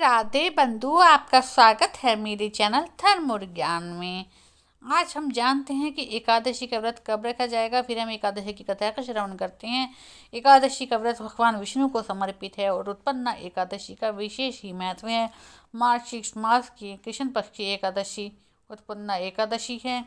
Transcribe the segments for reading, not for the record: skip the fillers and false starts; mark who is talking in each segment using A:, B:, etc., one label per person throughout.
A: राधे बंधु, आपका स्वागत है मेरे चैनल धर्म और ज्ञान में। आज हम जानते हैं कि एकादशी का व्रत कब रखा जाएगा। फिर हम एकादशी की कथा का श्रवण करते हैं। एकादशी का व्रत भगवान विष्णु को समर्पित है और उत्पन्ना एकादशी का विशेष ही महत्व है। मार्गशीर्ष मास की कृष्ण पक्ष की एकादशी उत्पन्ना एकादशी है।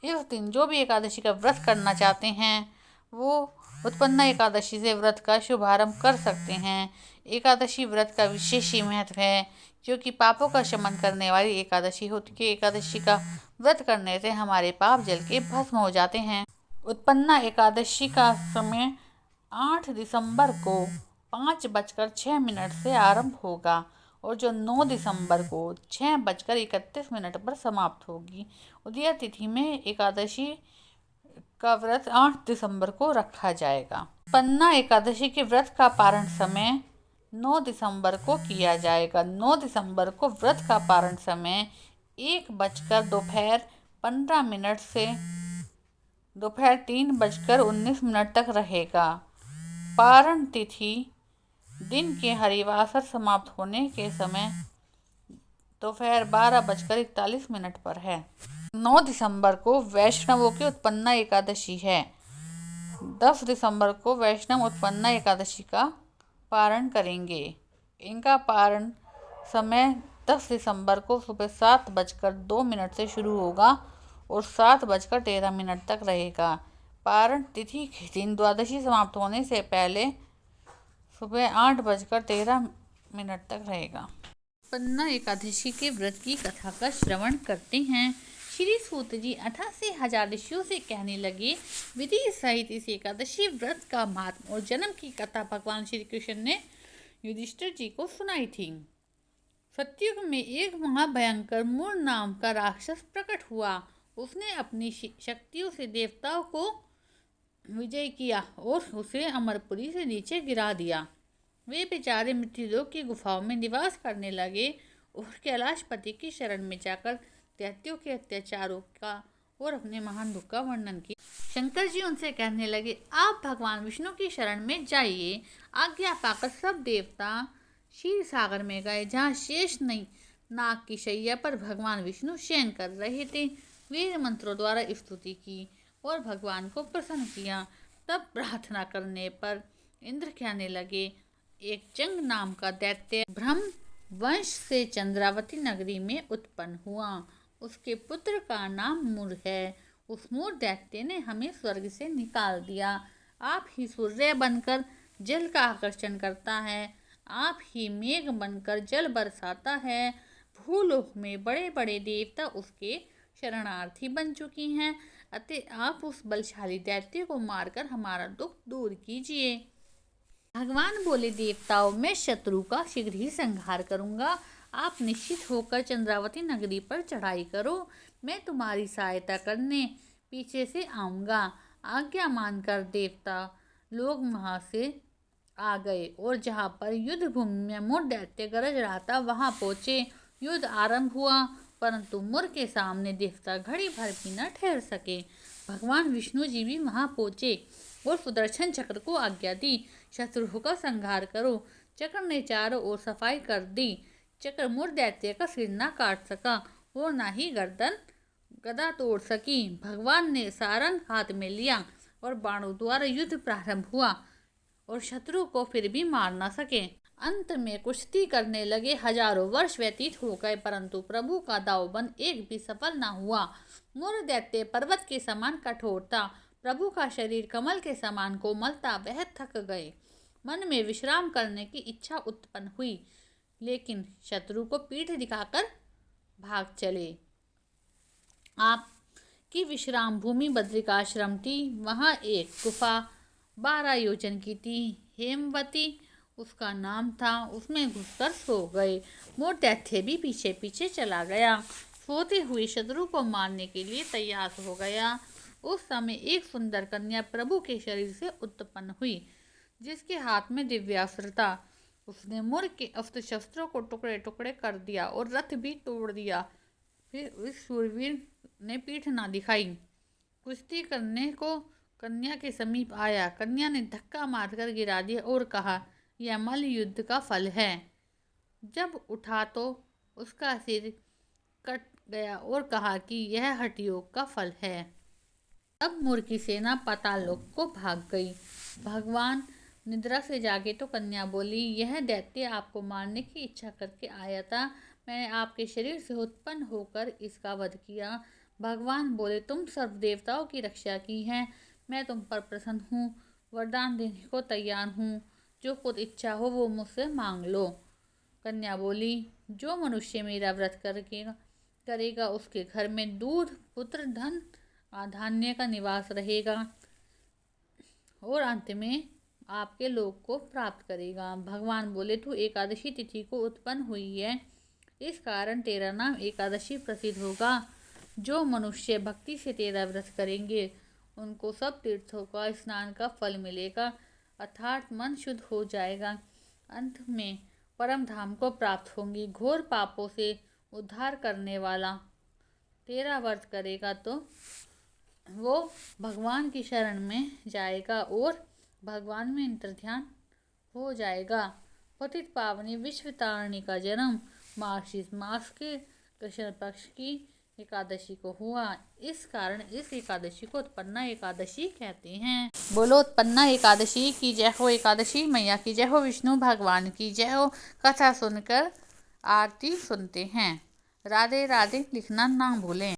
A: इस दिन जो भी एकादशी का व्रत करना चाहते हैं वो उत्पन्ना एकादशी से व्रत का शुभारंभ कर सकते हैं। एकादशी व्रत का विशेष ही महत्व है क्योंकि पापों का शमन करने वाली एकादशी होती है। एकादशी का व्रत करने से हमारे पाप जल के भस्म हो जाते हैं। उत्पन्ना एकादशी का समय 8 दिसंबर को 5:06 से आरंभ होगा और जो 9 दिसंबर को 6:31 पर समाप्त होगी। उदया तिथि में एकादशी का व्रत 8 दिसंबर को रखा जाएगा। उत्पन्ना एकादशी के व्रत का पारण समय 9 दिसंबर को किया जाएगा। 9 दिसंबर को व्रत का पारण समय 1:15 से दोपहर 3:19 तक रहेगा। पारण तिथि दिन के हरिवासर समाप्त होने के समय दोपहर 12:41 पर है। 9 दिसंबर को वैष्णवों की उत्पन्ना एकादशी है। 10 दिसंबर को वैष्णव उत्पन्ना एकादशी का पारण करेंगे। इनका पारण समय 10 दिसंबर को सुबह 7:02 से शुरू होगा और 7:13 तक रहेगा। पारण तिथि के दिन द्वादशी समाप्त होने से पहले सुबह 8:13 तक रहेगा। उत्पन्ना एकादशी के व्रत की कथा का श्रवण करते हैं। श्री सूत जी 88,000 ऋषियों से कहने लगे, विधि सहित इस एकादशी व्रत का महात्म और जन्म की कथा भगवान श्री कृष्ण ने युधिष्ठिर जी को सुनाई थी। सतयुग में एक महाभयंकर मूर नाम का राक्षस प्रकट हुआ। उसने अपनी शक्तियों से देवताओं को विजय किया और उसे अमरपुरी से नीचे गिरा दिया। वे बेचारे मृत्युलोक की गुफाओं में निवास करने लगे और कैलाशपति की शरण में जाकर दैत्यों के अत्याचारों का और अपने महान दुख का वर्णन किया। शंकर जी उनसे कहने लगे, आप भगवान विष्णु की शरण में जाइए। आज्ञा पाकर सब देवता क्षीर सागर में गए, जहाँ शेष नाग की शैया पर भगवान विष्णु शयन कर रहे थे। वीर मंत्रों द्वारा स्तुति की और भगवान को प्रसन्न किया। तब प्रार्थना करने पर इंद्र कहने लगे, एक जंग नाम का दैत्य ब्रह्म वंश से चंद्रावती नगरी में उत्पन्न हुआ। उसके पुत्र का नाम मूर है। उस मूर दैत्य ने हमें स्वर्ग से निकाल दिया। आप ही सूर्य बनकर जल का आकर्षण करता है। आप ही मेघ बनकर जल बरसाता है। भूलोक में बड़े बड़े देवता उसके शरणार्थी बन चुकी हैं। अतः आप उस बलशाली दैत्य को मारकर हमारा दुख दूर कीजिए। भगवान बोले, देवताओं मैं शत्रु का शीघ्र ही संहार करूंगा। आप निश्चित होकर चंद्रावती नगरी पर चढ़ाई करो। मैं तुम्हारी सहायता करने पीछे से आऊँगा। आज्ञा मानकर देवता लोग वहाँ से आ गए और जहाँ पर युद्ध भूमि में मूर दैत्य गरज रहा था वहाँ पहुँचे। युद्ध आरंभ हुआ, परंतु मूर के सामने देवता घड़ी भर भी न ठहर सके। भगवान विष्णु जी भी वहाँ पहुँचे और सुदर्शन चक्र को आज्ञा दी, शत्रु का संहार करो। चक्र ने चारों ओर सफाई कर दी। चक्र मूर दैत्य का सिर न काट सका और न ही गर्दन गदा तोड़ सकी। भगवान ने सारंग हाथ में लिया और बाणों द्वारा युद्ध प्रारंभ हुआ और शत्रु को फिर भी मार न सके। अंत में कुश्ती करने लगे। हजारों वर्ष व्यतीत हो गए, परंतु प्रभु का दावबंद एक भी सफल न हुआ। मूर दैत्य पर्वत के समान कठोर था। प्रभु का शरीर कमल के समान कोमल था। वह थक गए। मन में विश्राम करने की इच्छा उत्पन्न हुई, लेकिन शत्रु को पीठ दिखाकर भाग चले। आपकी विश्राम भूमि बद्रिकाश्रम थी। वहाँ एक गुफा 12 योजन की थी। हेमवती उसका नाम था। उसमें घुसकर सो गए। मूर दैत्य भी पीछे पीछे चला गया। सोते हुए शत्रु को मारने के लिए तैयार हो गया। उस समय एक सुंदर कन्या प्रभु के शरीर से उत्पन्न हुई, जिसके हाथ में दिव्यास्त्र था। उसने मूर के अस्त्र शस्त्रों को टुकड़े टुकड़े कर दिया और रथ भी तोड़ दिया। फिर उस शूरवीर ने पीठ ना दिखाई। कुश्ती करने को कन्या के समीप आया। कन्या ने धक्का मारकर गिरा दिया और कहा, यह मल्ल युद्ध का फल है। जब उठा तो उसका सिर कट गया और कहा कि यह हठयोग का फल है। अब मुर की सेना पाताललोक को भाग गई। भगवान निद्रा से जागे तो कन्या बोली, यह दैत्य आपको मारने की इच्छा करके आया था। मैंने आपके शरीर से उत्पन्न होकर इसका वध किया। भगवान बोले, तुम सर्व देवताओं की रक्षा की है, मैं तुम पर प्रसन्न हूँ, वरदान देने को तैयार हूँ। जो कुछ इच्छा हो वो मुझसे मांग लो। कन्या बोली, जो मनुष्य मेरा व्रत करेगा उसके घर में दूध, पुत्र, धन, धान्य का निवास रहेगा और अंत में आपके लोक को प्राप्त करेगा। भगवान बोले, तू एकादशी तिथि को उत्पन्न हुई है, इस कारण तेरा नाम एकादशी प्रसिद्ध होगा। जो मनुष्य भक्ति से तेरा व्रत करेंगे उनको सब तीर्थों का स्नान का फल मिलेगा, अर्थात मन शुद्ध हो जाएगा, अंत में परम धाम को प्राप्त होंगी। घोर पापों से उद्धार करने वाला तेरा व्रत करेगा तो वो भगवान की शरण में जाएगा और भगवान में अंतर्ध्यान हो जाएगा। पतित पावनी विश्व तारिणी का जन्म मार्गशीर्ष मास के कृष्ण पक्ष की एकादशी को हुआ। इस कारण इस एकादशी को उत्पन्ना एकादशी कहते हैं। बोलो उत्पन्ना एकादशी की जय हो, एकादशी मैया की जय हो, विष्णु भगवान की जय हो। कथा सुनकर आरती सुनते हैं। राधे राधे लिखना ना भूलें।